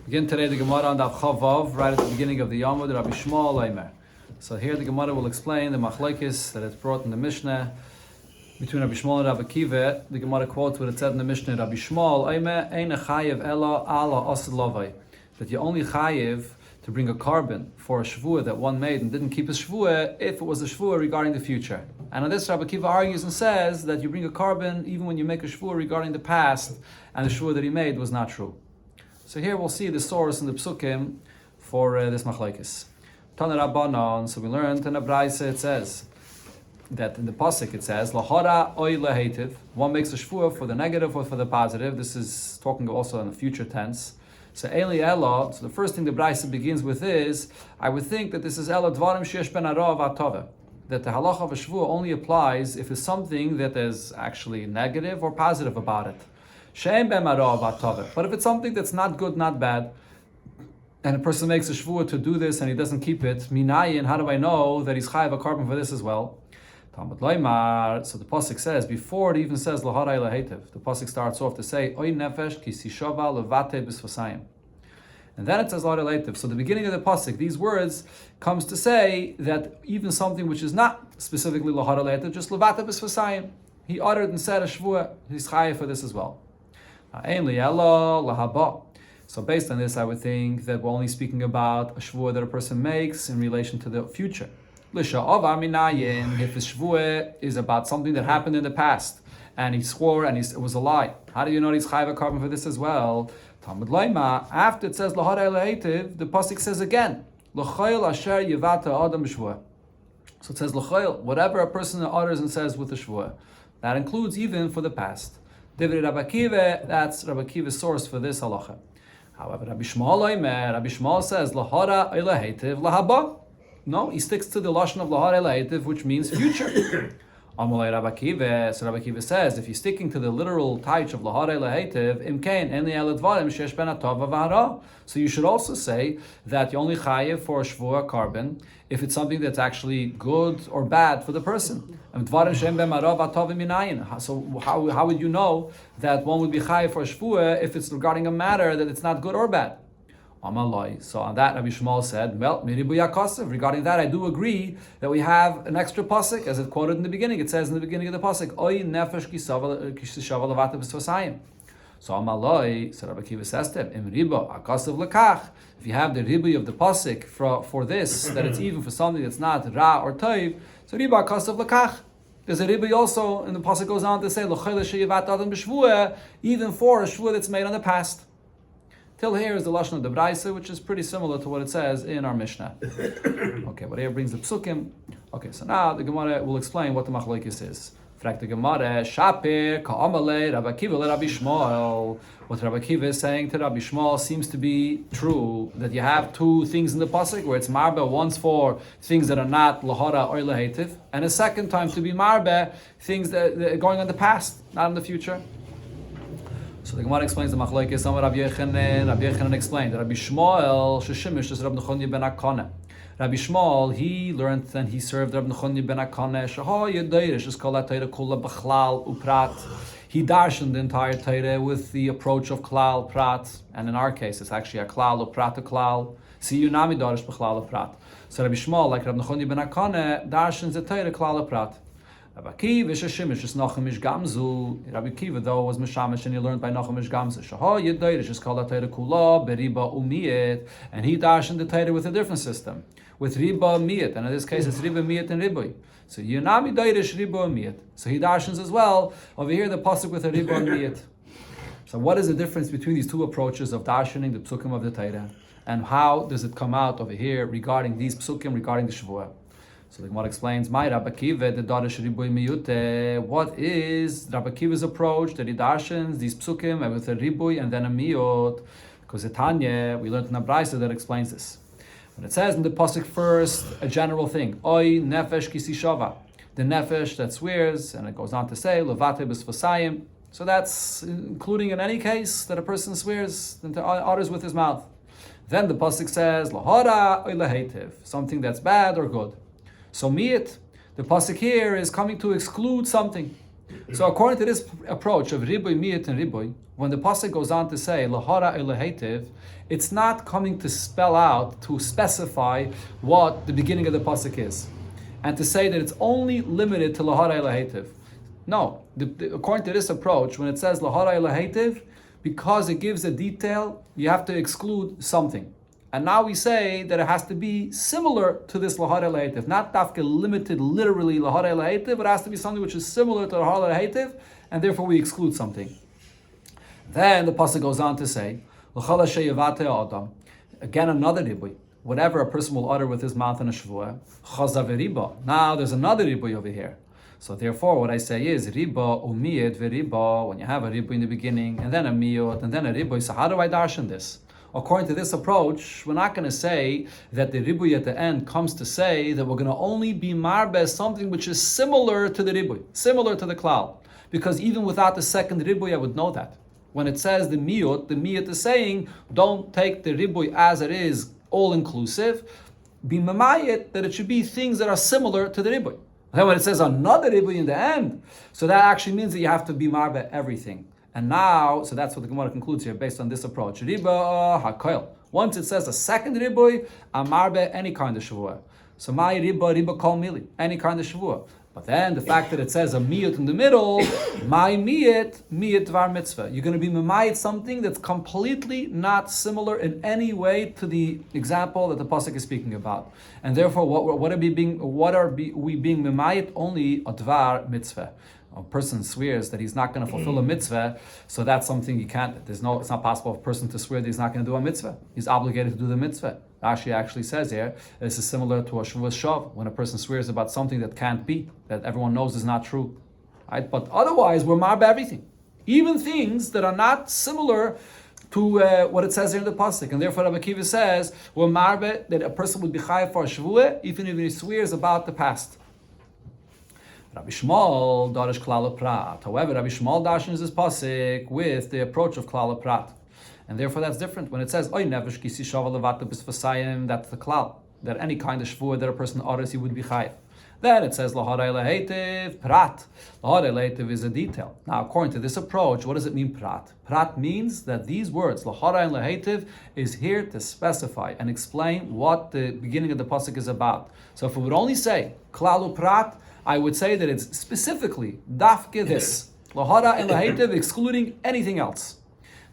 Begin today the Gemara on Daf Chavav, right at the beginning of the Yomud, Rabbi Shmuel Leimer. So here the Gemara will explain the machlekes that it's brought in the Mishnah between Rabbi Shmuel and Rabbi Kiva. The Gemara quotes what it said in the Mishnah, Rabbi Shmuel Leimer, Ein chayev ela ala asad lavai. That you only chayev to bring a carbon for a shvuah that one made and didn't keep his shvuah if it was a shvuah regarding the future. And on this, Rabbi Kiva argues and says that you bring a carbon even when you make a shvuah regarding the past and the shvuah that he made was not true. So here we'll see the source in the psukim for this machlekes. Tana Rabbanon. So we learned in the Braise it says that in the pasuk it says lahara oy lehetiv. One makes a shvuah for the negative or for the positive. This is talking also in the future tense. So Eli Ella. So the first thing the Braise begins with is I would think that this is Ella dvarim sheyesh ben hara v'atava. That the halacha of a shvuah only applies if it's something that is actually negative or positive about it. But if it's something that's not good, not bad, and a person makes a shvuah to do this and he doesn't keep it, minayin, how do I know that he's chayav a carbon for this as well? So the pasuk says, before it even says lahara lahetiv, the pasuk starts off to say, oy nefesh ki sishava levate b'sfasayim. And then it says lahara lahetiv. So the beginning of the pasuk, these words comes to say that even something which is not specifically lahara lahetiv, just levate b'sfasayim, he uttered and said a shvuah, he's chayav for this as well. So based on this, I would think that we're only speaking about a shvuah that a person makes in relation to the future. If the shvuah is about something that happened in the past, and he swore and it was a lie, how do you know he's chayav a carbon for this as well? After it says lahara lehetiv, the pasuk says again, l'chayil asher yivata adam b'shvuah. So it says l'chayil, whatever a person utters and says with the shvuah, that includes even for the past. Rabbi Kiva, that's Rabbi Kiva's source for this halacha. However, Rabbi Shmuel says lahara lehetiv lahaba. No, he sticks to the lashon of lahara lehetiv, which means future. Amalei Rabbi Kiva. So Rabbi Kiva says, if you're sticking to the literal taich of lahara lehetiv, imkain eni eladvarim sheyesh ben hatova v'hara. So you should also say that you only chayev for a shvuah carbon if it's something that's actually good or bad for the person. So how would you know that one would be chayev for a shvuah if it's regarding a matter that it's not good or bad? So on that, Rabbi Shmuel said, well, regarding that, I do agree that we have an extra pasuk, as it quoted in the beginning. It says in the beginning of the pasuk, oy nefesh kisava levata b'sfasayim. So Amaloi, so Rabbi Kiva says to him, Im riba akasav lekach. If you have the riba of the pasuk for this, that it's even for something that's not ra or toiv, so riba akasav lekach. There's a riba also, and the pasuk goes on to say, l'chayil sheyivat adam b'shvuah, even for a shvuah that's made on the past. Till here is the lashon of the Braise, which is pretty similar to what it says in our Mishnah. Okay, but here brings the psukim. Okay, so now the Gemara will explain what the machlokes is. Frak the Gemara, Shapir ka'amalei Rabbi Kiva le Rabbi Shmuel. What Rabbi Kiva is saying to Rabbi Shmuel seems to be true, that you have two things in the pasuk where it's marbe, once for things that are not lahara or lehetiv, and a second time to be marbe, things that are going on the past, not in the future. So the Gemara explains the machlokes. Some Rabbi Yochanan explained that Rabbi Shmuel sheshimish is Rabbi Nechonye ben Akane. Rabbi Shmuel, he learned and he served Rabbi Nechonye ben Akane. Sheho yedeirish is kol haTorah kula b'chlal uprat. He darshaned the entire Torah with the approach of klal prat, and in our case, it's actually a klal uprat a klal. See, you nami darish b'chlal uprat. So Rabbi Shmuel, like Rabbi Nechonye ben Akane, darshans the Torah klal uprat. Rabbi Kiva sheshimish is Nachamish Gamzu. Rabbi Kiva though was mishamish and he learned by Nachamish Gamzu. Shaho yedeirish is kol haTorah kula beriba umiyet, and he darshaned the Torah with a different system, with riba miyet, and in this case it's riba miyet and ribui. So yunami deirish riba miyet. So he darshans as well over here the pasuk with a riba miyet. So what is the difference between these two approaches of darshaning the psukim of the Torah, and how does it come out over here regarding these psukim regarding the shvuah? So the Gemara explains, "My Rabbi Kiva, the darish ribui miyute. What is Rabbi Kiva's approach that he darshans these psukim with a ribui and then a miyut? Because Tanya, we learned in the Braise that explains this. When it says in the pasuk first, a general thing, oy nefesh kisishava, the nefesh that swears, and it goes on to say levate b'sfasayim. So that's including in any case that a person swears and utters with his mouth. Then the pasuk says lahara oy lehetiv, something that's bad or good. So miyit, the pasuk here is coming to exclude something. So according to this approach of riboy, miyat, and riboy, when the pasuk goes on to say lahara elahetiv, it's not coming to spell out, to specify what the beginning of the pasuk is, and to say that it's only limited to lahara elahetiv. No, according to this approach, when it says lahara elahetiv, because it gives a detail, you have to exclude something. And now we say that it has to be similar to this lahara elahetiv, not dafke limited literally lahara elahetiv, but it has to be something which is similar to lahara elahetiv, and therefore we exclude something. Then the pasuk goes on to say, l'chala sheyavate adam, again another ribui, whatever a person will utter with his mouth in a shvuah, chazav riba. Now there's another ribui over here. So therefore, what I say is riba umiyet veriba. When you have a riba in the beginning, and then a miyot, and then a riba. So how do I darshan this? According to this approach, we're not going to say that the ribuy at the end comes to say that we're going to only be marbe something which is similar to the ribuy, similar to the klal. Because even without the second ribuy, I would know that. When it says the miyot is saying, don't take the ribuy as it is, all inclusive. Be mamayit that it should be things that are similar to the ribuy. Then when it says another ribuy in the end, so that actually means that you have to be marbe everything. And now, so that's what the Gemara concludes here based on this approach. Riba hakoil. Once it says a second riboy, amarbe any kind of shavua. So my riba kol mili, any kind of shavua. But then the fact that it says a miyut in the middle, my miyut var mitzvah. You're going to be memayit something that's completely not similar in any way to the example that the pasuk is speaking about. And therefore, what are we being memayit? Only a dvar mitzvah. A person swears that he's not going to fulfill a mitzvah, so that's something you can't. It's not possible for a person to swear that he's not going to do a mitzvah. He's obligated to do the mitzvah. Rashi actually says here, this is similar to a Shavuos shav, when a person swears about something that can't be, that everyone knows is not true. Right? But otherwise, we're marbe everything. Even things that are not similar to what it says here in the pasuk. And therefore, Rabbi Akiva says, we're marbe, that a person would be chayav for a Shavuot, even if he swears about the past. Rabbi Shmuel darish klal prat. However, Rabbi Shmuel dashes this pasuk with the approach of klal prat, and therefore that's different. When it says oy nefesh kisi shava levata b'sfasayim, that's the klal, that any kind of shvuah that a person utters, he would be chayav. Then it says lahara elahetiv prat. Lahara elahetiv is a detail. Now, according to this approach, what does it mean prat? Prat means that these words lahara elahetiv is here to specify and explain what the beginning of the pasuk is about. So if we would only say klalu prat, I would say that it's specifically dafke this lahara and lahetiv, excluding anything else.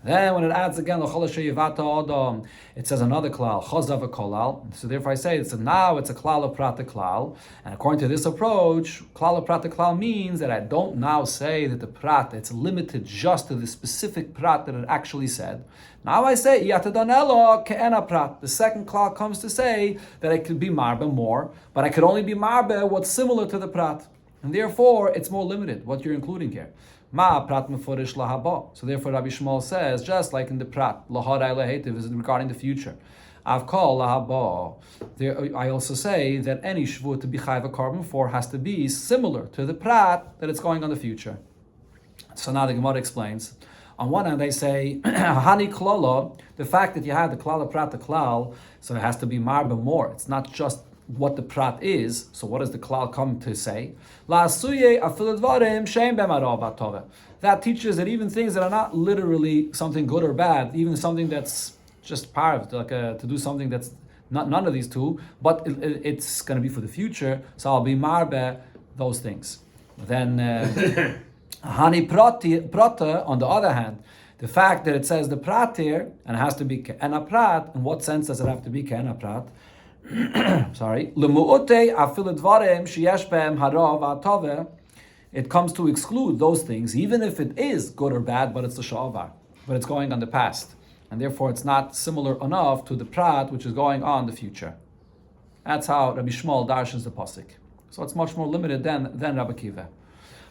Then when it adds again l'chol sheyivata adam, it says another klal chazav kolal. So therefore I say it's a klal of prat klal. And according to this approach, klal of prat klal means that I don't now say that the prat it's limited just to the specific prat that it actually said. Now I say yatadanelo ke'ena prat. The second klal comes to say that I could be marbe more, but I could only be marbe what's similar to the prat, and therefore it's more limited what you're including here. Ma prat meforish lahaba. So therefore Rabbi Shmuel says, just like in the prat, lahara lahetiv is regarding the future. I've called lahaba. I also say that any shvuah to be chayv a carbon for has to be similar to the prat that it's going on the future. So now the Gemara explains. On one hand, they say hani klala, the fact that you have the klala prat the klal, so it has to be marba more. It's not just what the prat is. So what does the klal come to say? That teaches that even things that are not literally something good or bad, even something that's just parv, like to do something that's not none of these two, but it's going to be for the future. So I'll be marbe those things. Then hani prata, on the other hand, the fact that it says the prat here and it has to be ke'ena prat, in what sense does it have to be ke'ena prat? Sorry, it comes to exclude those things, even if it is good or bad, but it's the sha'avar, but it's going on the past, and therefore it's not similar enough to the prat which is going on the future. That's how Rabbi Shmuel darshans the pasuk. So it's much more limited than Rabbi Akiva.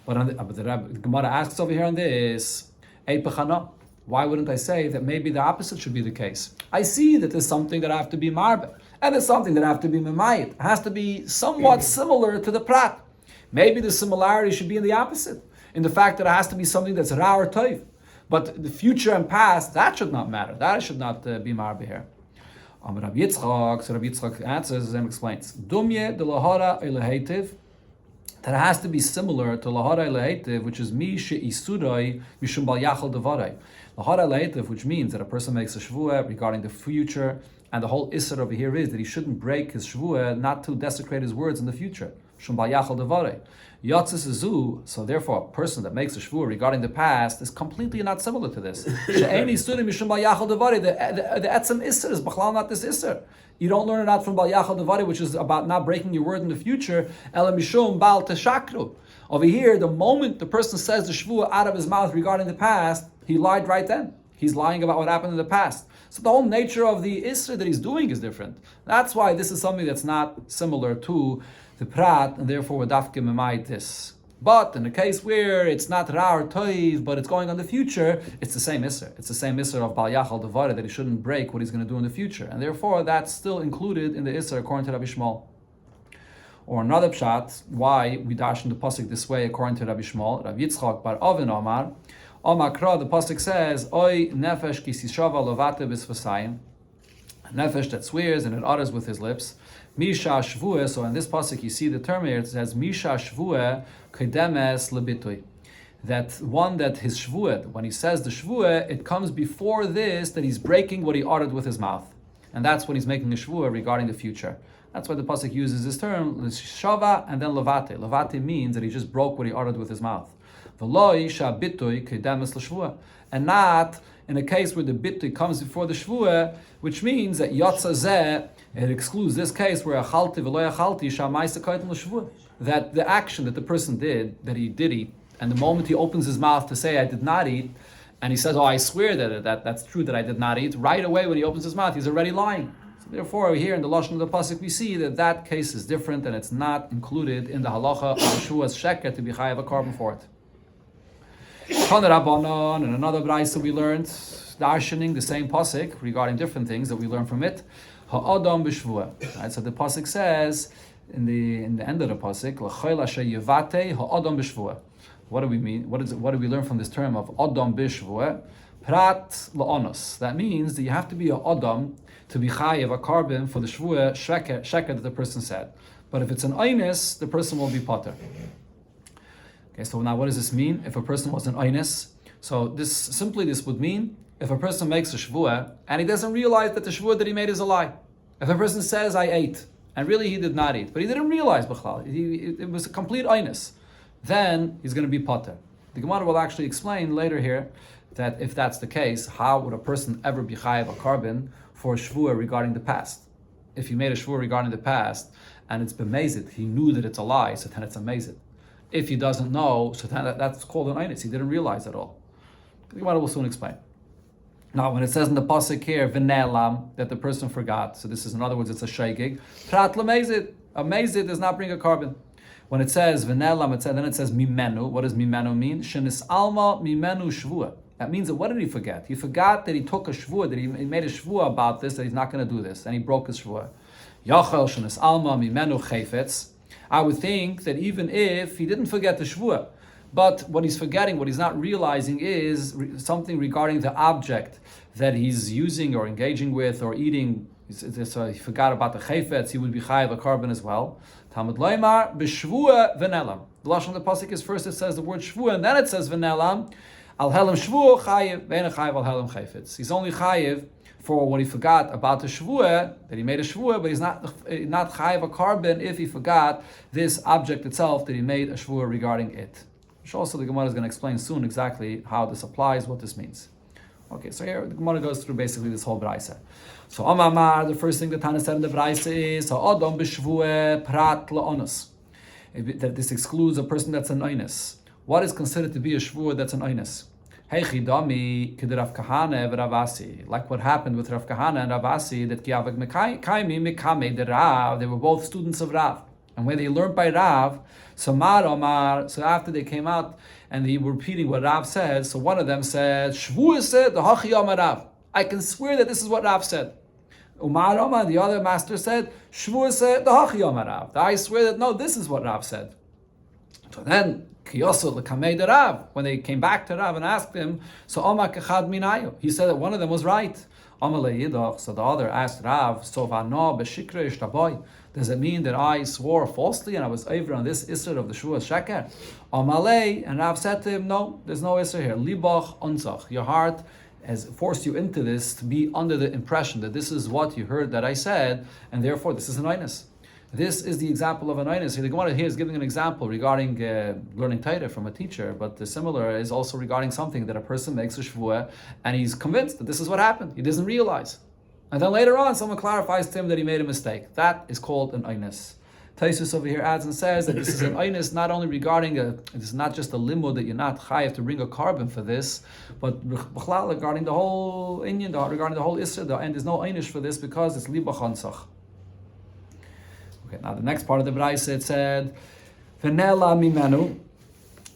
But the Gemara asks over here on this, why wouldn't I say that maybe the opposite should be the case? I see that there's something that I have to be marbe, and there's something that I have to be memayit. It has to be somewhat similar to the prat. Maybe the similarity should be in the opposite, in the fact that it has to be something that's ra or toiv. But the future and past, that should not matter. That should not be marbe here. Rabbi Yitzchak, so Rabbi Yitzchak answers and explains. Dumye de lahara elahetiv. that has to be similar to laharai lehetiv, which is mi she'isurai mishum bal yachal devarai. Laharai lehetiv, which means that a person makes a shvuah regarding the future, and the whole isser over here is that he shouldn't break his shvuah, not to desecrate his words in the future. Mishum bal yachal devarai. Yatzis azu, so therefore a person that makes a shvuah regarding the past is completely not similar to this. She'eni suri mishum bal yachal devarai. The etzem isser is b'chlal not this isser. You don't learn it out from Bal Yachal Devari, which is about not breaking your word in the future. Ela mishum bal teshakru. Over here, the moment the person says the shvuah out of his mouth regarding the past, he lied right then. He's lying about what happened in the past. So the whole nature of the isra that he's doing is different. That's why this is something that's not similar to the prat, and therefore we're dafke memait this. But in the case where it's not ra or toiv, but it's going on the future, it's the same isser. It's the same isser of bal yachal devar, that he shouldn't break what he's going to do in the future, and therefore that's still included in the isser according to Rabbi Shmuel. Or another pshat, why we dash in the pasuk this way according to Rabbi Shmuel, Rabbi Yitzchak bar Oven Omar, Omakra, the pasuk says, Oy nefesh kisishava lovate bisvasayim, nefesh that swears and it utters with his lips. Misha shvuah, so in this pasuk you see the term here, it says Misha shvuah kedemes lebitui. That one that his shvuah, when he says the shvuah, it comes before this, that he's breaking what he uttered with his mouth. And that's when he's making a shvuah regarding the future. That's why the pasuk uses this term, shava and then levate. Levate means that he just broke what he uttered with his mouth. V'lo isha bitui kedemes l'shvuah. And not in a case where the bitui comes before the shvuah, which means that yotza zeh, it excludes this case where achalti v'lo achalti shamaisa kaitim l'shvuah. That the action that the person did, that he did eat, and the moment he opens his mouth to say I did not eat, and he says, oh, I swear that's true that I did not eat, right away when he opens his mouth, he's already lying. So therefore, here in the lashon of the pasuk, we see that case is different, and it's not included in the halacha of Shuas sheker to be chayav a carbon for it. Tana Rabbanon, and another brayso we learned, darshaning the same pasuk regarding different things that we learn from it. Ha'adam b'shvuah. Right, so the pasuk says in the end of the pasuk, l'chayil asher yevate ha'adam b'shvuah. What do we mean? What do we learn from this term of adam b'shvuah? Prat la'onos. That means that you have to be a adam to be chayav a carbon for the shvuah sheker that the person said. But if it's an einus, the person will be potter. Okay, so now what does this mean? If a person was an einus, so this would mean if a person makes a shvuah and he doesn't realize that the shvuah that he made is a lie. If a person says I ate and really he did not eat, but he didn't realize b'chlal, it was a complete einus, then he's going to be potter. The Gemara will actually explain later here that if that's the case, how would a person ever be chayav a carbon for a shvuah regarding the past? If he made a shvuah regarding the past and it's bemazed, he knew that it's a lie, so then it's amazed. If he doesn't know, so then that's called an einus. He didn't realize at all. The Gemara will soon explain. Now, when it says in the pasuk here, v'ne'elam, that the person forgot, so this is, in other words, it's a shaygig. Prat l'mezid. A mezid does not bring a carbon. When it says v'ne'elam, then it says mimenu. What does mimenu mean? Shenis alma mimenu shvuah. That means that what did he forget? He forgot that he took a shvuah, that he made a shvuah about this, that he's not going to do this, and he broke his shvuah. Yachel shenis alma mimenu chayfetz. I would think that even if he didn't forget the shvuah, but what he's forgetting, what he's not realizing is something regarding the object that he's using or engaging with or eating. So he forgot about the chayfetz, he would be chayav a carbon as well. Talmud loymar b'shvuah v'nelam. The lashon of the pasuk is first it says the word shvuah and then it says v'nelam. Al helam shvuah chayiv, ve'en chayiv al helam chayfetz. He's only chayiv for what he forgot about the shvuah, that he made a shvuah, but he's not chayiv a carbon if he forgot this object itself, that he made a shvuah regarding it. Which also the Gemara is going to explain soon exactly how this applies, what this means. Okay, so here the Gemara goes through basically this whole brayse. So Amamar, the first thing that Tana said in the brayse is Ha'adam b'shvuah prat la'onus. That this excludes a person that's an einus. What is considered to be a shvuah that's an einus? Heichidami kid Rav Kahana v'Ravasi. Like what happened with Rav Kahana and Ravasi, that Kiavag Mekaimi Mekame de Rav, they were both students of Rav. And when they learned by Rav, so after they came out and they were repeating what Rav said, so one of them said, Shvuah said, the Hachi Yom Rav. I can swear that this is what Rav said. Umar Omar, the other master said, Shvuah said, the Hachi Yom Rav. I swear that, no, this is what Rav said. So then, Kiyosu l'kamei de Rav, when they came back to Rav and asked him, so Omar kechad minayu, he said that one of them was right. Amalei Yidach, so the other asked Rav, so v'ano b'shikra ishtaboy, does it mean that I swore falsely and I was over on this Isser of the Shavuos Sheker? Amalei, and Rav said to him, no, there's no Isser here. Libach unzach, your heart has forced you into this to be under the impression that this is what you heard that I said, and therefore this is an einus. This is the example of an einus. The Gemara here is giving an example regarding learning Torah from a teacher, but the similar is also regarding something that a person makes a shvuah and he's convinced that this is what happened. He doesn't realize. And then later on, someone clarifies to him that he made a mistake. That is called an einus. Taisus over here adds and says that this is an einus not only regarding it's not just a limud that you're not chayav to bring a carbon for this, but regarding the whole Indian, regarding the whole Isra, and there's no einish for this because it's libach ansach. Okay, now the next part of the Braisa it said, V'nela mimenu,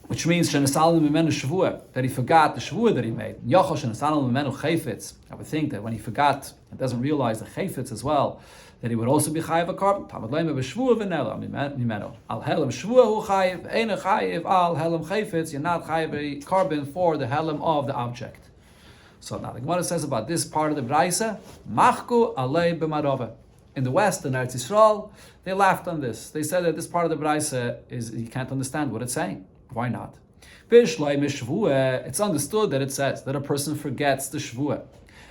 which means shenesalim mimenu shvuah, that he forgot the shvuah that he made. Yochel shenesalim mimenu chayfetz. I would think that when he forgot and doesn't realize the chayfetz as well, that he would also be chayiv a carbon. Tamad leime b'shvuah v'nela mimenu. Al helem shvuah hu chayiv, eina chayiv al helem chayfetz. You're not chayiv a carbon for the helem of the object. So now the Gemara says about this part of the Braisa, machku alei b'marova. In the West, in Eretz Yisrael, they laughed on this. They said that this part of the Braisa is, you can't understand what it's saying. Why not? It's understood that it says that a person forgets the Shvuah,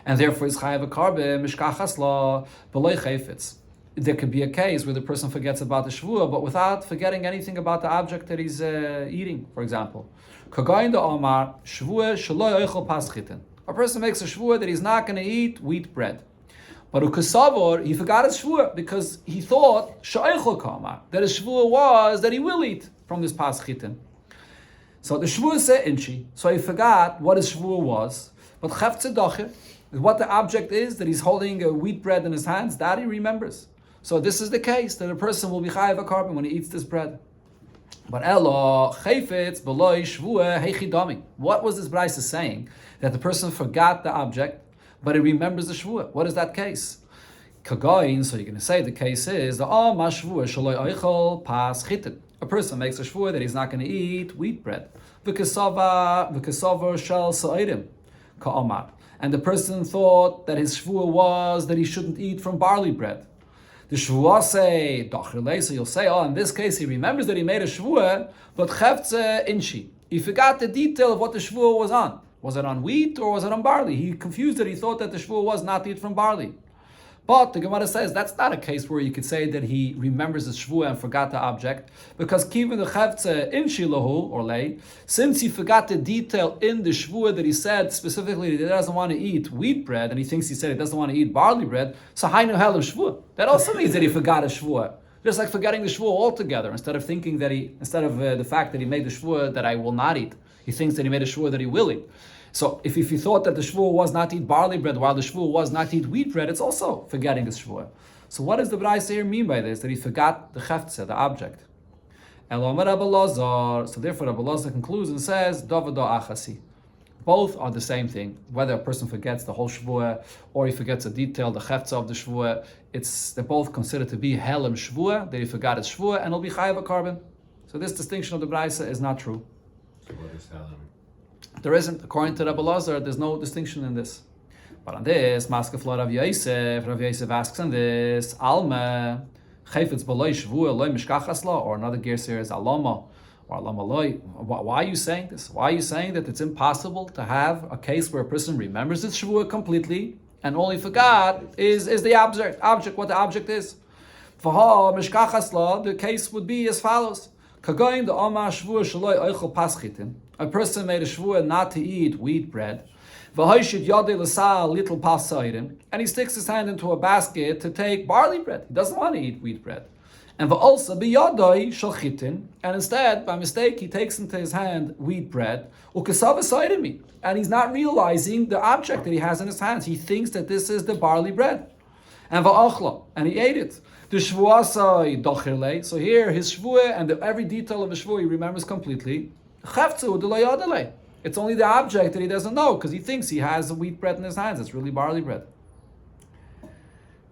and therefore is chayav a carbon, mishkachas la, b'loy chayfetz. There could be a case where the person forgets about the Shvuah, but without forgetting anything about the object that he's eating, for example. Kagayin da Omar, Shvuah shelo yochel pas chitin. A person makes a Shvuah that he's not going to eat wheat bread. But ukasavor, he forgot his shvuah because he thought sha'eichel kama, that his shvuah was that he will eat from this paschitin. So the shvuah said inchi, so he forgot what his shvuah was. But chefze docher, what the object is that he's holding a wheat bread in his hands, that he remembers. So this is the case that a person will be chayav a carbon when he eats this bread. But elo chayfetz beloy shvuah heichidami. What was this Braisa saying? That the person forgot the object, but he remembers the shvuah. What is that case? Kagayin, so you're going to say the case is the ma shvuah shaloi oichel pas chitin. A person makes a shvuah that he's not going to eat wheat bread. V'kasavar shal sa'idim ka'amar. And the person thought that his shvuah was that he shouldn't eat from barley bread. The shvuah say dachrele, so you'll say, in this case he remembers that he made a shvuah, but chefze inchi. He forgot the detail of what the shvuah was on. Was it on wheat or was it on barley? He confused it. He thought that the shvuah was not to eat from barley. But the Gemara says that's not a case where you could say that he remembers the shvuah and forgot the object, because kiven the chavtze in shilahu or lay, since he forgot the detail in the shvuah that he said specifically that he doesn't want to eat wheat bread, and he thinks he said he doesn't want to eat barley bread, so hainu hel shvuah. That also means that he forgot a shvuah. Just like forgetting the shvuah altogether, instead of thinking that the fact that he made the shvuah that I will not eat, he thinks that he made a shvuah that he will eat. So if he thought that the shvuah was not to eat barley bread while the shvuah was not to eat wheat bread, it's also forgetting his shvuah. So what does the Braisa here mean by this? That he forgot the cheftzeh, the object. So therefore Rabbi Lazar concludes and says, Davado achasi. Both are the same thing. Whether a person forgets the whole shvuah or he forgets a detail, the cheftzeh of the shvuah, they're both considered to be helem shvuah, that he forgot his shvuah, and he'll be chayav a carbon. So this distinction of the Braisa is not true. So what is helem? There isn't. According to Rabbi Lazar, there's no distinction in this. But on this, Maskefla Rav Yosef asks on this, Alma, Chayfetz B'loi Shvuah Loi Mishkachas Lo, or another gear here is Alama, or Alama Loi. Why are you saying this? Why are you saying that it's impossible to have a case where a person remembers his Shvuah completely, and all he forgot is the object, what the object is? For Mishkachas Lo, the case would be as follows. Kagoyim the Oma Shvuah Shaloi Oichel Paschitin. A person made a shvuah not to eat wheat bread, and he sticks his hand into a basket to take barley bread. He doesn't want to eat wheat bread. And instead, by mistake, he takes into his hand wheat bread, and he's not realizing the object that he has in his hands. He thinks that this is the barley bread. And he ate it. So here, his shvuah and every detail of his shvuah he remembers completely. It's only the object that he doesn't know because he thinks he has the wheat bread in his hands. It's really barley bread.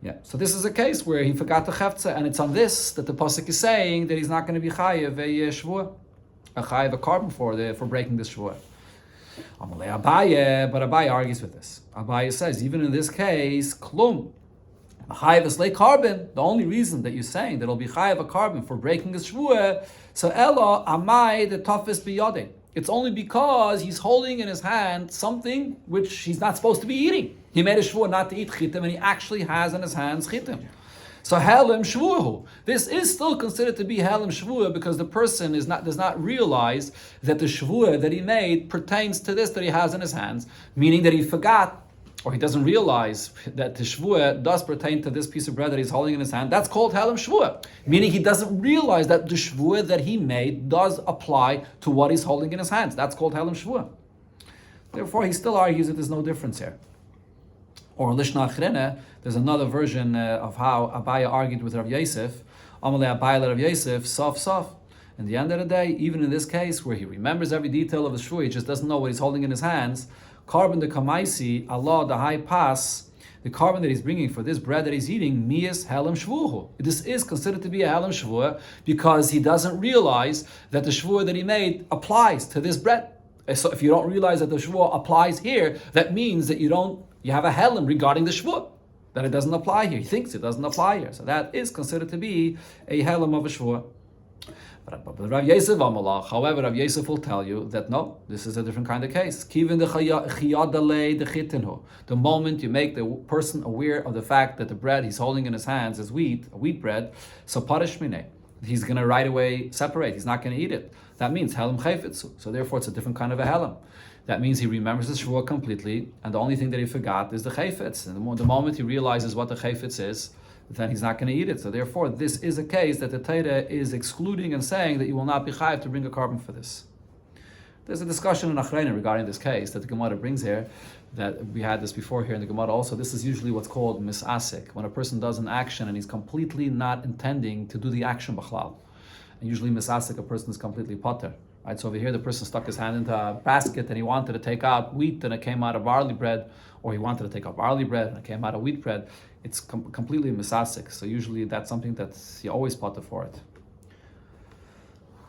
Yeah. So this is a case where he forgot the cheftzeh, and it's on this that the pasuk is saying that he's not going to be chayiv a shvuah, a chayiv a carbon for breaking this shvuah. Amalei Abaye, but Abaye argues with this. Abaye says, even in this case, klum, chayav lay carbon. The only reason that you're saying that it'll be chayav a carbon for breaking his shvuah, so elo amai the toughest biyade. It's only because he's holding in his hand something which he's not supposed to be eating. He made a shvuah not to eat chitim, and he actually has in his hands chitim. So helim shvuahu. This is still considered to be helim shvuah because the person does not realize that the shvuah that he made pertains to this that he has in his hands, meaning that he forgot or he doesn't realize that the shvuah does pertain to this piece of bread that he's holding in his hand. That's called helim shvuah, meaning he doesn't realize that the shvuah that he made does apply to what he's holding in his hands. That's called helim shvuah. Therefore, he still argues that there's no difference here. Or Lishna Achrene, there's another version of how Abaya argued with Rav Yosef. Amalei Abaya Rav Yosef, sof. In the end of the day, even in this case where he remembers every detail of his shvuah, he just doesn't know what he's holding in his hands. Carbon the kamaisi, Allah the high pass, the carbon that he's bringing for this bread that he's eating, miyas helam shvuhu. This is considered to be a helam shvuah because he doesn't realize that the shvuah that he made applies to this bread. So if you don't realize that the shvuah applies here, that means that you have a helam regarding the shvuah, that it doesn't apply here. He thinks it doesn't apply here. So that is considered to be a helam of a shvuah. But Rav Yosef Amalach, however, Rav Yosef will tell you that no, this is a different kind of case. The moment you make the person aware of the fact that the bread he's holding in his hands is wheat bread, so parish mine, he's going to right away separate. He's not going to eat it. That means helam chayfetzu. So therefore, it's a different kind of a helam. That means he remembers the shvuah completely, and the only thing that he forgot is the chayfetz. And the moment he realizes what the chayfetz is, then he's not going to eat it. So therefore, this is a case that the Torah is excluding and saying that you will not be chayav to bring a carbon for this. There's a discussion in Achrayna regarding this case that the Gemara brings here, that we had this before here in the Gemara also. This is usually what's called misasik, when a person does an action and he's completely not intending to do the action b'chlal. And usually misasik, a person is completely potter. Right? So over here, the person stuck his hand into a basket and he wanted to take out wheat and it came out of barley bread, or he wanted to take out barley bread and it came out of wheat bread. It's completely misasik. So usually that's something that you always potter for it.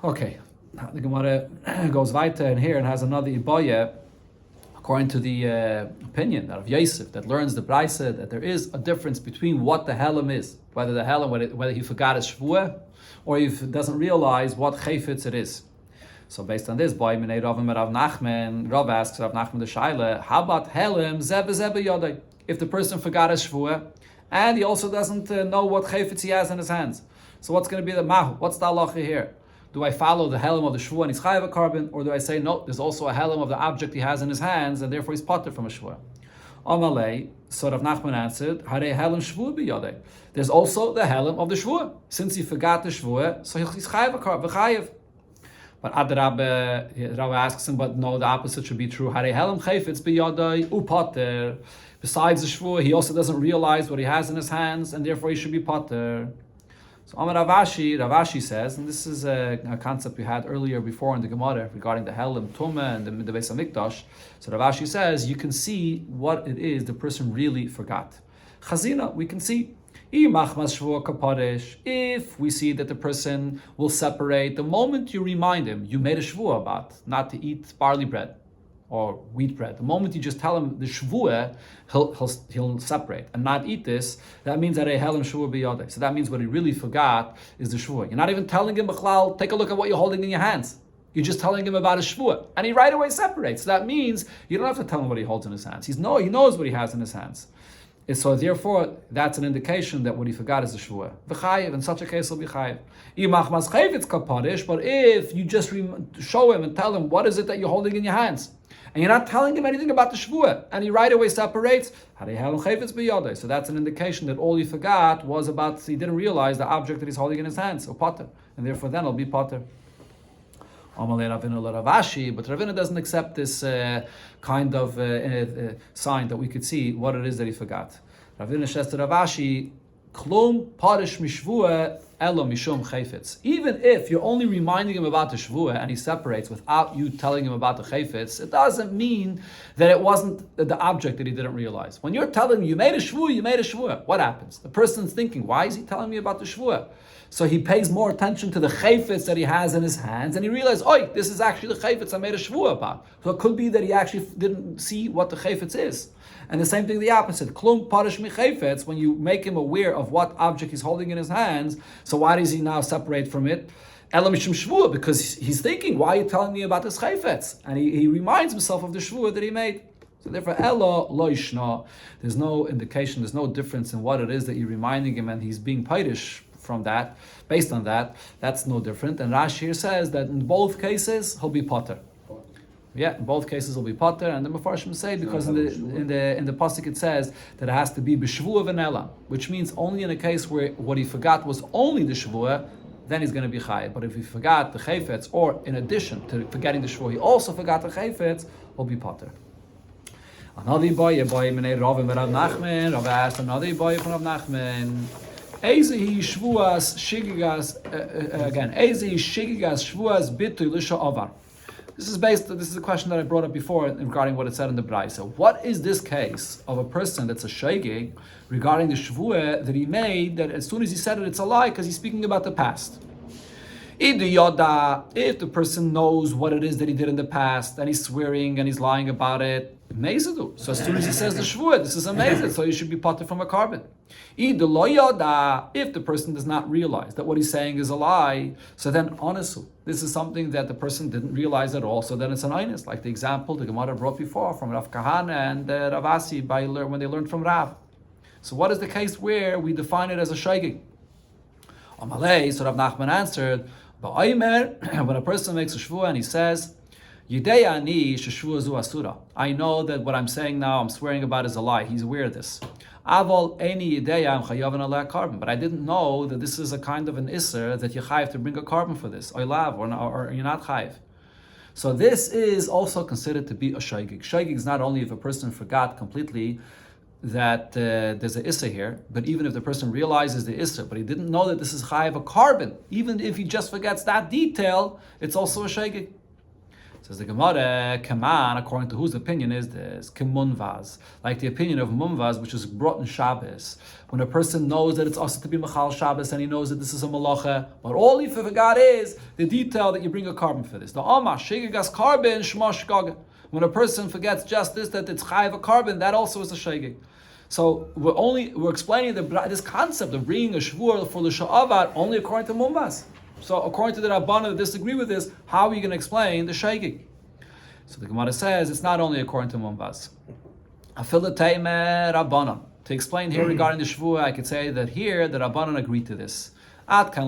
Okay, the Gemara goes weiter in here and has another ibaya, according to the opinion of Yosef, that learns the Braise, that there is a difference between what the helam is, whether the helam, whether he forgot his shvuah, or if he doesn't realize what chayfetz it is. So based on this, Rav Nachman, Rav asks Rav Nachman the Shaila, how about helam zeb yodai? If the person forgot his shvuah, and he also doesn't know what chayfetz he has in his hands. So what's going to be the mahu? What's the halacha here? Do I follow the helam of the shvuah and he's chayav a carbon, or do I say no? There's also a helam of the object he has in his hands, and therefore he's potter from a shvuah. Amalei, so Rav Nachman answered, Harei helam shvuah biyodei. There's also the helam of the shvuah. Since he forgot the shvuah, so he's chayav a carbon, v'chayav. But Adrab, Rav asks him, but no, the opposite should be true. Harei helam chayfetz biyodei upater. Besides the shvuah, he also doesn't realize what he has in his hands, and therefore he should be potter. So Amar Ravashi says, and this is a concept we had earlier before in the Gemara regarding the Helim Tumah and the Beis HaMikdash. So Ravashi says, you can see what it is the person really forgot. Chazina, we can see. If we see that the person will separate, the moment you remind him, you made a shvuah about not to eat barley bread or wheat bread. The moment you just tell him the shvuah, he'll separate and not eat this. That means that a helam shvuah biyodeh. So that means what he really forgot is the shvuah. You're not even telling him, b'chlal, take a look at what you're holding in your hands. You're just telling him about a shvuah, and he right away separates. So that means you don't have to tell him what he holds in his hands. He knows what he has in his hands. And so therefore, that's an indication that what he forgot is the shvuah. V'chayev, in such a case, he'll be chayev. But if you just show him and tell him what is it that you're holding in your hands, and you're not telling him anything about the shvuah, and he right away separates, so that's an indication that all he forgot was about, he didn't realize the object that he's holding in his hands, or potter, and therefore then it'll be potter. But Ravina doesn't accept this kind of sign that we could see what it is that he forgot. Ravina says to Ravashi, Klum parish mishvuah Elo mishum chayfetz. Even if you're only reminding him about the shvuah and he separates without you telling him about the chayfetz, it doesn't mean that it wasn't the object that he didn't realize. When you're telling him, you made a shvuah, what happens? The person's thinking, why is he telling me about the shvuah? So he pays more attention to the chayfetz that he has in his hands, and he realizes, oh, this is actually the chayfetz I made a shvuah about. So it could be that he actually didn't see what the chayfetz is. And the same thing, the opposite. Klum parish mi chayfetz, when you make him aware of what object he's holding in his hands, so why does he now separate from it? Elam mishum shvuah, because he's thinking, why are you telling me about this chayfetz? And he reminds himself of the shvuah that he made. So therefore, Elo lo yishna, there's no indication, there's no difference in what it is that you're reminding him, and he's being parish from that, based on that, that's no different. And Rashi here says that in both cases he'll be potter. Yeah, in both cases he'll be potter, and the Mefarshim say because in the pasuk it says that it has to be b'shvuah v'nela, which means only in a case where what he forgot was only the shvuah, then he's going to be chayav. But if he forgot the chayfetz, or in addition to forgetting the shvuah, he also forgot the chayfetz, he'll be potter. Another boy minei Rav and Rav Nachman. Rav asked another boy from Rav Nachman. Ezehi shvuas shigigas again. Ezehi shigigas shvuas bitu lisha avar. This is a question that I brought up before regarding what it said in the Braisa. What is this case of a person that's a shegig regarding the shvuah that he made, that as soon as he said it, it's a lie because he's speaking about the past? If the person knows what it is that he did in the past and he's swearing and he's lying about it, Mezadu. So as soon as he says the shvuah, this is amazing, so you should be potter from a carbon. If the person does not realize that what he's saying is a lie, so then honestly, this is something that the person didn't realize at all, so then it's an einus, like the example the Gemara brought before from Rav Kahana and Rav Asi when they learned from Rav. So what is the case where we define it as a shaygig? Amalei, so Rav Nachman answered, when a person makes a shvuah and he says, I know that what I'm saying now, I'm swearing about is a lie. He's aware of this. But I didn't know that this is a kind of an isser that you're chayiv to bring a carbon for this, or you're not chayiv. So this is also considered to be a shaygig. Shaygig is not only if a person forgot completely that there's an issa here, but even if the person realizes the issa, but he didn't know that this is chayiv a carbon, even if he just forgets that detail, it's also a shaygig. Says the Gemara, Kaman, according to whose opinion is this? Kimunvaz, like the opinion of Munvaz, which is brought in Shabbos. When a person knows that it's also to be Machal Shabbos and he knows that this is a malacha, but all he forgot is the detail that you bring a carbon for this. The Amah, Shegigas carbon, Shma Shkaga. When a person forgets just this, that it's Chayiv a carbon, that also is a Shegig. So we're explaining this concept of bringing a Shvuah for the Sha'avat only according to Munvaz. So according to the Rabbana that disagree with this, how are you going to explain the shaygig? So the Gemara says it's not only according to Munvaz. To explain here regarding the Shvuah, I could say that here the Rabbanan agreed to this. When do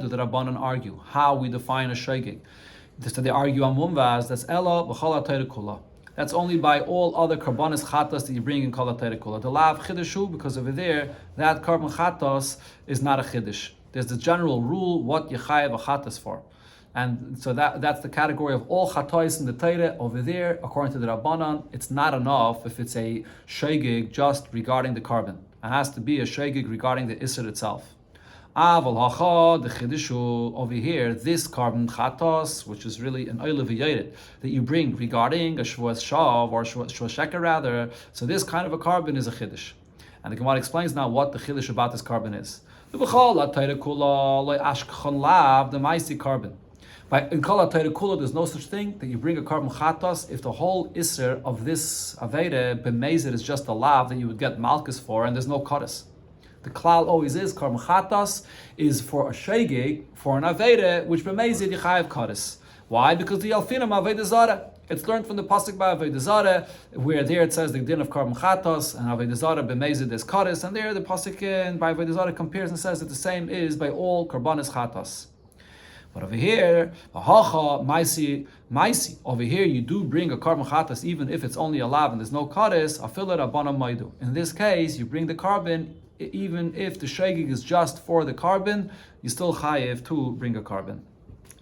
the Rabbanan argue? How we define a shaygig? So they argue on Munvaz, that's Ella v'chol ha'Torah kula. That's only by all other karbanis chatos that you bring in kol ha'Torah kula. The lav chidushu, because over there, that carbon chatos is not a chiddush. There's the general rule what you chayav a chatos for, and so that's the category of all chatos in the Torah. Over there, according to the Rabbanan, it's not enough if it's a shaygig just regarding the carbon. It has to be a shaygig regarding the isser itself. Aval hacha the chidushu over here, this carbon chatos, which is really an oil that you bring regarding a shvuas shav or shvuas sheker rather. So this kind of a carbon is a chiddush, and the Gemara explains now what the chiddush about this carbon is. The maisi carbon. But in kol ha'Torah kula, there's no such thing that you bring a carbon chatos if the whole isser of this aveda b'mezid is just a lav that you would get malchus for, and there's no kodesh. The klal always is carbon chatos is for a shaygig, for an aveda which b'mezid you chayav kodesh. Why? Because the alfinam aveda zara. It's learned from the pasuk by Avodah Zarah, where there it says the din of carbon chatos, and Avodah Zarah b'mezid is kodesh, and there the pasuk by Avodah Zarah compares and says that the same is by all karbanis chatos. But over here, hacha maisi, over here you do bring a carbon chatos even if it's only a lav and there's no kodesh. Afilah rabbana maidu. In this case, you bring the carbon even if the shaygig is just for the carbon, you still chayev to bring a carbon.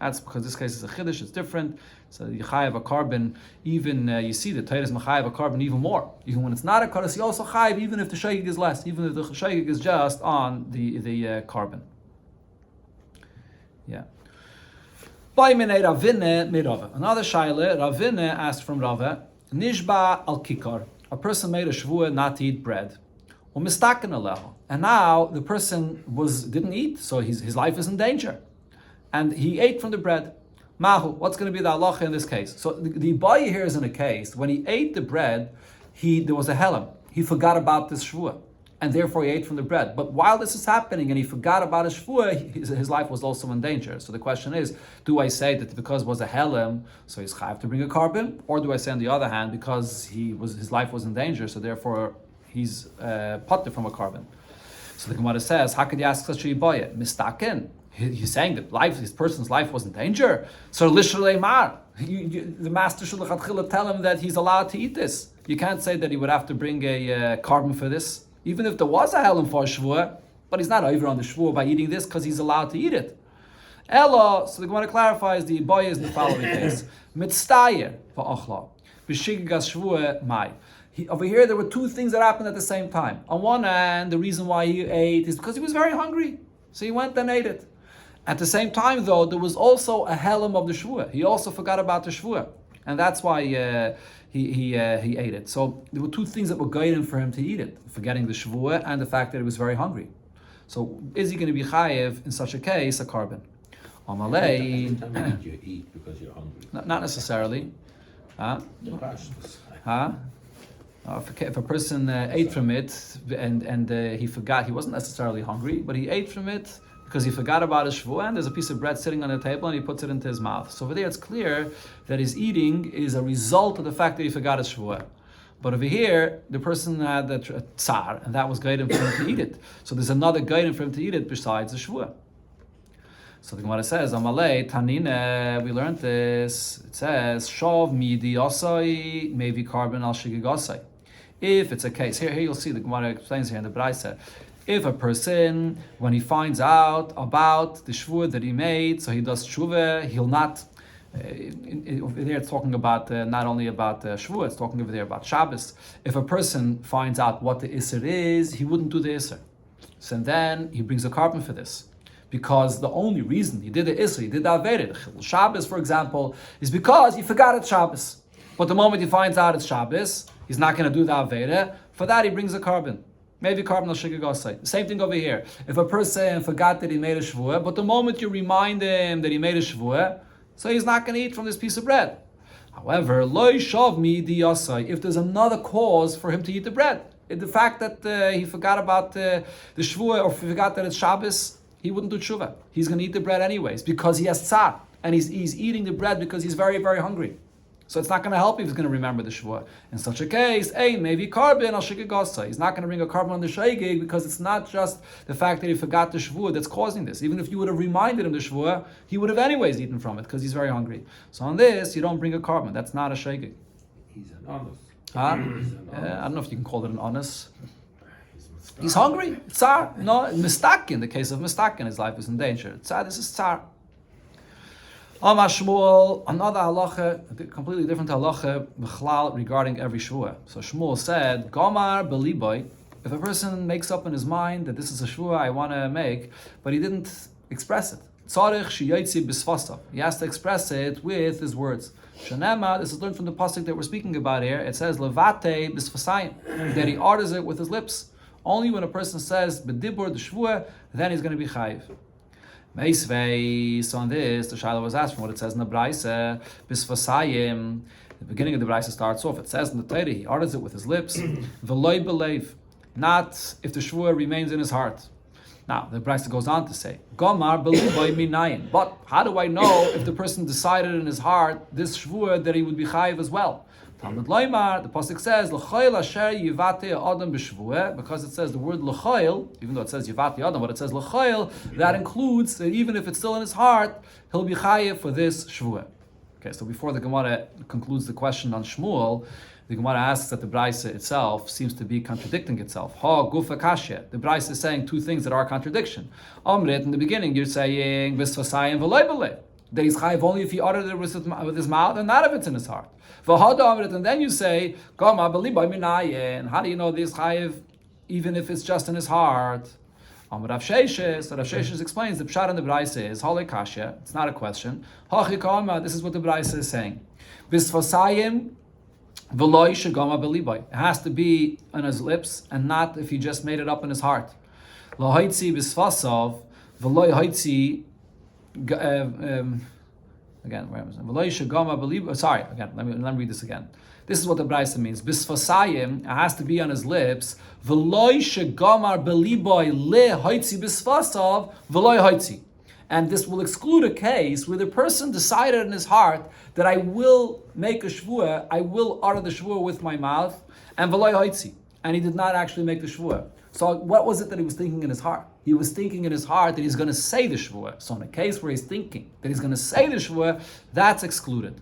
That's because this case is a chiddush, it's different. So you chayav a carbon, even you see the Torah is mechayav a carbon even more. Even when it's not a karas, you also chayav even if the shegig is less, even if the shegig is just on the carbon. Yeah. Another shaila, Ravine asked from Rava, Nishba al kikar, a person made a shvuah not to eat bread. And now the person didn't eat, so his life is in danger. And he ate from the bread. Mahu, what's going to be the halacha in this case? So the boy here is in a case, when he ate the bread, there was a helam. He forgot about this shvuah, and therefore he ate from the bread. But while this is happening and he forgot about his shvuah, his life was also in danger. So the question is, do I say that because it was a helam, so he's chayav to bring a carbon? Or do I say on the other hand, because his life was in danger, so therefore he's potter from a carbon? So the Gemara says, how could you ask such a yiboyah? Mistaken. He's saying that this person's life was in danger. So literally, the master should tell him that he's allowed to eat this. You can't say that he would have to bring a carbon for this, even if there was a helam for a shvuah, but he's not over on the shvuah by eating this because he's allowed to eat it. Ella, so the Gemara clarifies the boy is in the following case. Mitztayer va'achla, b'shigas shvuah mai. Over here, there were two things that happened at the same time. On one hand, the reason why he ate is because he was very hungry, so he went and ate it. At the same time, though, there was also a helam of the shvuah. He also forgot about the shvuah, and that's why he ate it. So there were two things that were guiding for him to eat it: forgetting the shvuah and the fact that he was very hungry. So is he going to be chayev in such a case a carbon? Amalei. You eat because you're hungry. Not necessarily. If a person ate from it and he forgot, he wasn't necessarily hungry, but he ate from it because he forgot about his shvuah, and there's a piece of bread sitting on the table and he puts it into his mouth. So over there it's clear that his eating is a result of the fact that he forgot his shvuah. But over here, the person had a tsar, and that was guiding for him to eat it. So there's another guiding for him to eat it besides the shvuah. So the Gemara says, Amalei, Tanine, we learned this. It says, Shov midi osai, maybe carbon al shigigosai. If it's a case, here you'll see the Gemara explains here in the Braisa. If a person, when he finds out about the shvuah that he made, so he does shuvah, he'll not. Over there, it's talking about not only about shvuah, it's talking over there about Shabbos. If a person finds out what the isser is, he wouldn't do the isser. So then he brings a carbon for this, because the only reason he did the isser, he did the averet, Shabbos, for example, is because he forgot it's Shabbos. But the moment he finds out it's Shabbos, he's not going to do the averet. For that, he brings a carbon. Maybe carbon al shigigosai. Same thing over here. If a person forgot that he made a shvuah, but the moment you remind him that he made a shvuah, so he's not going to eat from this piece of bread. However, loy shav mi di yasai. If there's another cause for him to eat the bread, the fact that he forgot about the shvuah or forgot that it's Shabbos, he wouldn't do tshuva. He's going to eat the bread anyways because he has tzar, and he's eating the bread because he's very, very hungry. So it's not going to help if he's going to remember the shvuah. In such a case, maybe carbon al shigigasa. He's not going to bring a carbon on the shegig because it's not just the fact that he forgot the shvuah that's causing this. Even if you would have reminded him the shvuah, he would have anyways eaten from it because he's very hungry. So on this, you don't bring a carbon. That's not a shegig. He's an honest. I don't know if you can call it an honest. He's hungry. Tsar. No, mistaken. In the case of mistaken, his life is in danger. Tsar, this is tsar. Amar Shmuel, another halacha, a completely different halacha, regarding every shvuah. So Shmuel said, Gomar beliboy, if a person makes up in his mind that this is a shvuah I want to make, but he didn't express it. Tzarich sheyotzi b'sfasav. He has to express it with his words. Shanema, this is learned from the pasuk that we're speaking about here. It says, Levate b'sfasayim, that he orders it with his lips. Only when a person says, B'dibur the shvuah, then he's going to be chayiv. Meisvei, so on this, the Shaila was asking what it says in the Braisa, Bisfasayim. The beginning of the Braisa starts off, it says in the Torah, he orders it with his lips, V'loi belev, not if the shvuah remains in his heart. Now, the Braisa goes on to say, Gomar beliboi minayin. But how do I know if the person decided in his heart this shvuah that he would be chayiv as well? Talmud Loimar, the pasuk says, L'choil asher yivate adam b'shvuah, because it says the word l'choil, even though it says yivate adam, but it says l'choil, that includes that even if it's still in his heart, he'll be chayiv for this shvuah. Okay, so before the Gemara concludes the question on Shmuel, the Gemara asks that the Braisa itself seems to be contradicting itself. Ha gufa kashya. The Braisa is saying two things that are a contradiction. Amrit, in the beginning, you're saying Bisfasayim v'loy b'lei. that he's chayiv only if he uttered it with his mouth and not if it's in his heart. And then you say, how do you know this chayiv even if it's just in his heart? So Rav Sheshes explains the pshat in the Braisa is Hale Kasha. It's not a question. This is what the Braisa is saying. It has to be on his lips and not if he just made it up in his heart. Again, where was it? Sorry, again, let me read this again. This is what the Braisa means. Bisfasayim, it has to be on his lips. And this will exclude a case where the person decided in his heart that I will make a shvuah, I will utter the shvuah with my mouth, and he did not actually make the shvuah. So what was it that he was thinking in his heart? He was thinking in his heart that he's going to say the shvuah. So in a case where he's thinking that he's going to say the shvuah, that's excluded.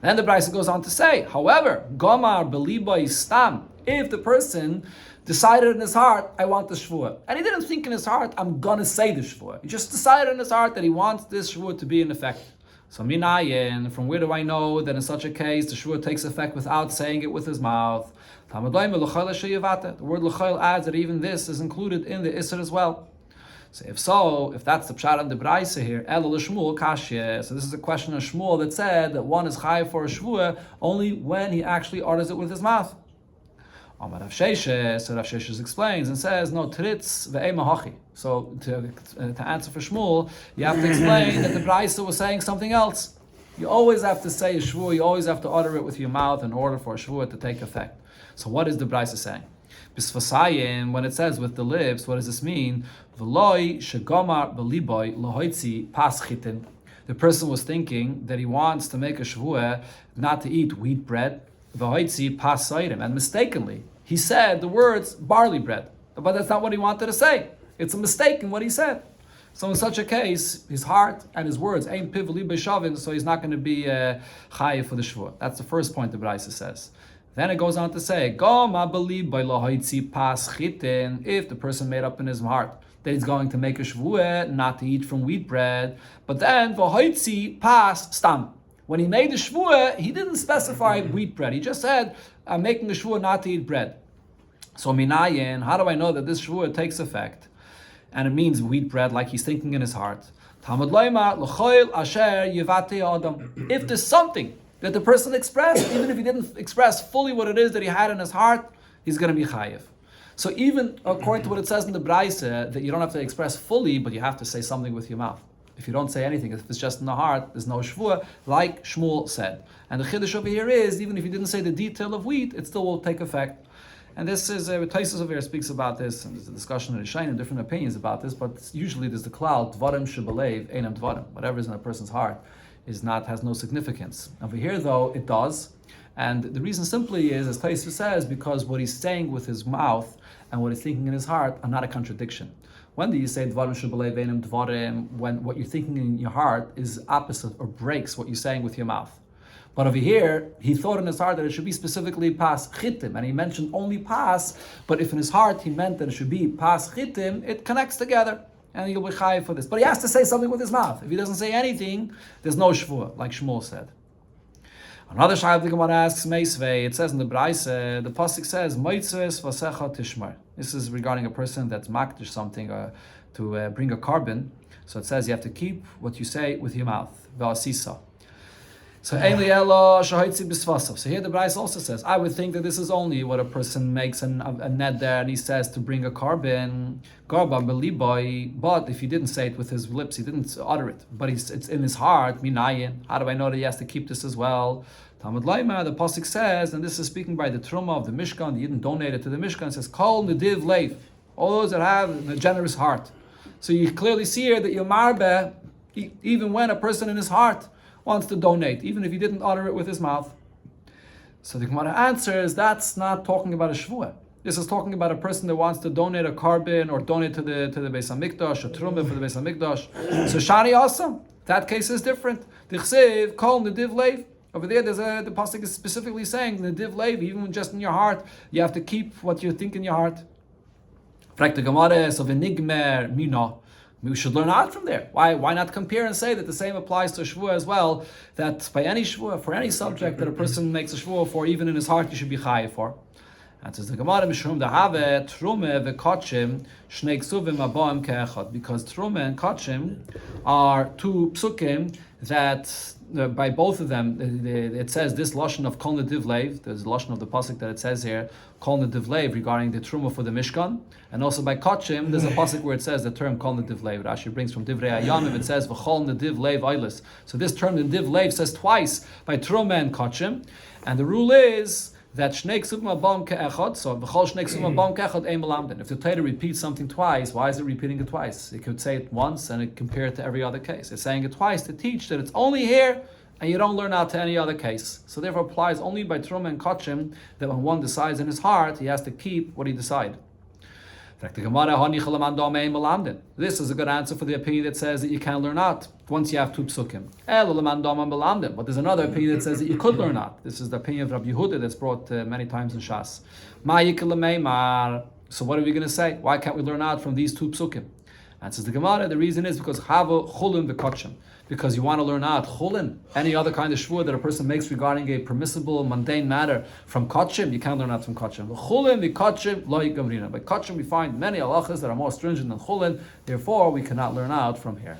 Then the Braisa goes on to say, however, Gomar beliba istam, if the person decided in his heart, I want the shvuah, and he didn't think in his heart, I'm going to say the shvuah. He just decided in his heart that he wants this shvuah to be in effect. So minayin, from where do I know that in such a case the shvuah takes effect without saying it with his mouth? The word l'chayil adds that even this is included in the isser as well. So if that's the pshat and the Braisa here, Elo l'shmuel kashya. So this is a question of Shmuel that said that one is chayav for a shvuah only when he actually utters it with his mouth. Rav Sheshes explains and says, no, tritz ve'ema hachi. So to answer for Shmuel, you have to explain that the Braisa was saying something else. You always have to say a shvuah, you always have to utter it with your mouth in order for a shvuah to take effect. So what is the Braisa saying? Bisfasayim, when it says with the lips, what does this mean? V'loi shegomar b'liboy lohoitzi pas chitin. The person was thinking that he wants to make a shvuah not to eat wheat bread, v'hoitzi pas soirim, and mistakenly he said the words barley bread, but that's not what he wanted to say. It's a mistake in what he said. So in such a case, his heart and his words ain't piv libay shavin, so he's not going to be chayiv for the shvuah. That's the first point the Braisa says. Then it goes on to say, if the person made up in his heart that he's going to make a shvuah not to eat from wheat bread, but then pas stam. When he made the shvuah, he didn't specify wheat bread. He just said, I'm making a shvuah not to eat bread. So minayin, how do I know that this shvuah takes effect? And it means wheat bread, like he's thinking in his heart. If there's something that the person expressed, even if he didn't express fully what it is that he had in his heart, he's going to be chayiv. So even according to what it says in the Braisa, that you don't have to express fully, but you have to say something with your mouth. If you don't say anything, if it's just in the heart, there's no shvuah, like Shmuel said. And the chiddush over here is, even if you didn't say the detail of wheat, it still will take effect. And this is, Taisus over here speaks about this, and there's a discussion in Rishonim, different opinions about this, but usually there's the cloud, dvarim shebalev, einam dvarim. Whatever is in a person's heart has no significance. Over here, though, it does. And the reason simply is, as Taisus says, because what he's saying with his mouth and what he's thinking in his heart are not a contradiction. When do you say dvarim shebalev einam dvarim, when what you're thinking in your heart is opposite or breaks what you're saying with your mouth? But over here, he thought in his heart that it should be specifically pas chitim, and he mentioned only pas, but if in his heart he meant that it should be pas chitim, it connects together, and he'll be chayiv for this. But he has to say something with his mouth. If he doesn't say anything, there's no shvuah, like Shmuel said. Another shayla the Gemara asks, Meisvei, it says in the Braisa, the pasuk says, Moitzes vasecha tishmar. This is regarding a person that's makdish something to bring a carbon. So it says you have to keep what you say with your mouth. V'asisa. So here the Braisa also says, I would think that this is only what a person makes a net there, and he says to bring a carbon, but if he didn't say it with his lips, he didn't utter it, but it's in his heart, minayin. How do I know that he has to keep this as well? Talmud Laima, the pasuk says, and this is speaking by the truma of the Mishkan, he didn't donate it to the Mishkan, it says, Kol nediv leiv, all those that have a generous heart. So you clearly see here that your marbe, even when a person in his heart wants to donate, even if he didn't utter it with his mouth. So the Gemara answers, that's not talking about a shvuah. This is talking about a person that wants to donate a carbon or donate to the Beis HaMikdash, or truma for the Beis HaMikdash. So Shani also, that case is different. Dichsev, kol nediv leiv. Over there, the pasuk is specifically saying nediv leiv, even just in your heart, you have to keep what you think in your heart. Frag the Gemara, so v'nigmer mina. We should learn out from there. Why not compare and say that the same applies to a shvuah as well, that by any shvuah, for any subject that a person makes a shvuah for, even in his heart, you should be chayiv for. And says the Gemara, Mishum dahave trume ve'kachim shnei ksuvim aboim ke'echad, because trume and kachim are two psukim that by both of them, it says this lashon of kol nediv leiv. There's a lashon of the pasuk that it says here kol nediv leiv regarding the truma for the mishkan, and also by kachim there's a pasuk where it says the term kol nediv leiv. Rashi brings from divrei ayamim, it says v'chol nediv leiv eilis. So this term nediv leiv says twice by truma and kachim, and the rule is that shnei ksuvim abam ke'echad. So v'chol shnei ksuvim abam ke'echad ein melamdin. If the Torah repeats something twice, why is it repeating it twice? It could say it once and it compare it to every other case. It's saying it twice to teach that it's only here and you don't learn out to any other case. So therefore applies only by truma and kachim, that when one decides in his heart, he has to keep what he decided. This is a good answer for the opinion that says that you can't learn out once you have two psukim. But there's another opinion that says that you could learn out. This is the opinion of Rabbi Yehuda that's brought many times in Shas. So what are we going to say? Why can't we learn out from these two psukim? Answers the Gemara, the reason is because hava chulin v'kachim. Because you want to learn out chulin, any other kind of shvuah that a person makes regarding a permissible, mundane matter from kachim, you can't learn out from kachim. Chulin v'kachim lo yikamrina. By kachim we find many halachas that are more stringent than chulin, therefore we cannot learn out from here.